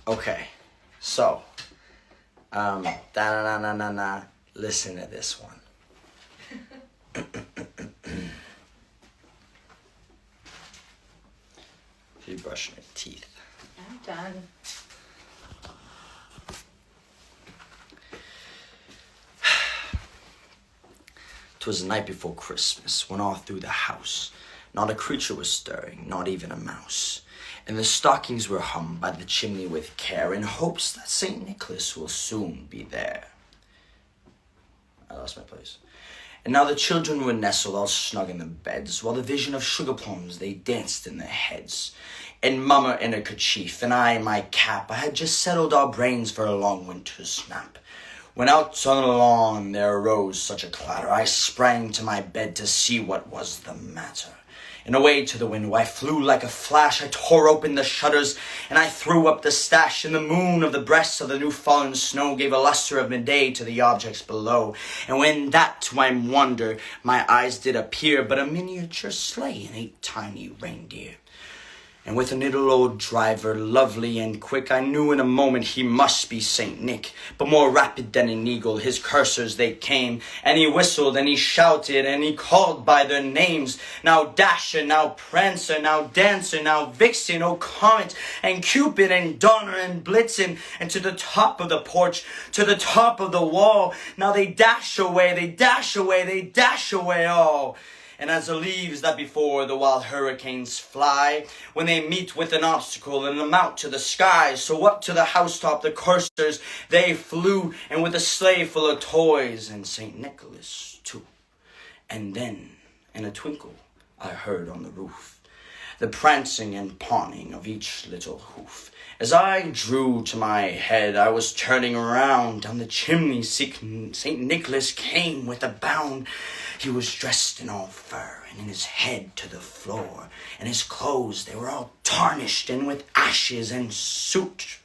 Okay, so, listen to this one. You're brushing your teeth. I'm done. 'Twas the night before Christmas, when all through the house not a creature was stirring, not even a mouse. And the stockings were hung by the chimney with care, in hopes that St. Nicholas will soon be there. I lost my place. And now the children were nestled all snug in the beds, while the vision of sugar plums they danced in their heads. And Mama in her kerchief, and I in my cap, I had just settled our brains for a long winter's nap. When out on the lawn there arose such a clatter, I sprang to my bed to see what was the matter. And away to the window I flew like a flash, I tore open the shutters, and I threw up the sash. And the moon of the breast of the new fallen snow gave a luster of midday to the objects below. And when that to my wonder my eyes did appear, but a miniature sleigh and 8 tiny reindeer. And with a little old driver, lovely and quick, I knew in a moment he must be Saint Nick. But more rapid than an eagle, his coursers they came, and he whistled, and he shouted, and he called by their names. Now Dasher, now Prancer, now Dancer, now Vixen, oh Comet, and Cupid, and Donner, and Blitzen, and to the top of the porch, to the top of the wall. Now they dash away, they dash away, they dash away all. And as the leaves that before the wild hurricanes fly, when they meet with an obstacle and mount to the sky, so up to the housetop the coursers they flew, and with a sleigh full of toys, and St. Nicholas too. And then, in a twinkle, I heard on the roof the prancing and pawing of each little hoof. As I drew to my head, I was turning around. Down the chimney St. Nicholas came with a bound. He was dressed in all fur, and in his head to the floor, and his clothes, they were all tarnished, and with ashes and soot,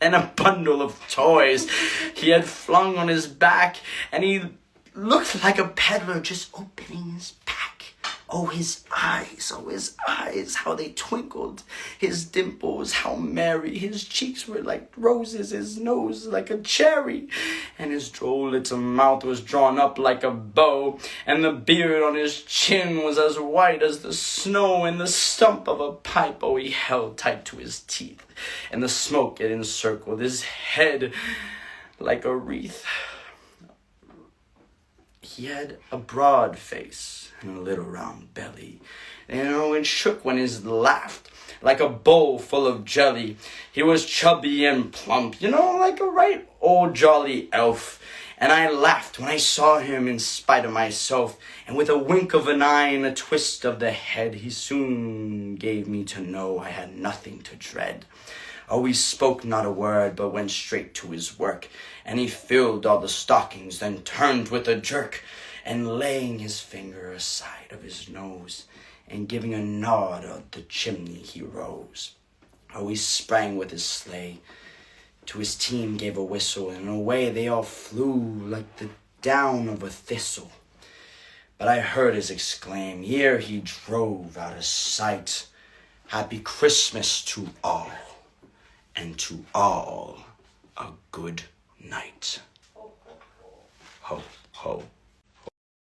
and a bundle of toys he had flung on his back, and he looked like a peddler just opening his pack. Oh, his eyes, how they twinkled. His dimples, how merry. His cheeks were like roses, his nose like a cherry. And his droll little mouth was drawn up like a bow. And the beard on his chin was as white as the snow. And the stump of a pipe, oh, he held tight to his teeth. And the smoke it encircled his head like a wreath. He had a broad face and a little round belly, and it shook when he laughed like a bowl full of jelly. He was chubby and plump, like a right old jolly elf. And I laughed when I saw him in spite of myself, and with a wink of an eye and a twist of the head, he soon gave me to know I had nothing to dread. Oh, he spoke not a word, but went straight to his work, and he filled all the stockings, then turned with a jerk, and laying his finger aside of his nose, and giving a nod at the chimney he rose. Oh, he sprang with his sleigh, to his team gave a whistle, and away they all flew like the down of a thistle. But I heard his exclaim, ere he drove out of sight, Happy Christmas to all, and to all a good night. Ho, ho.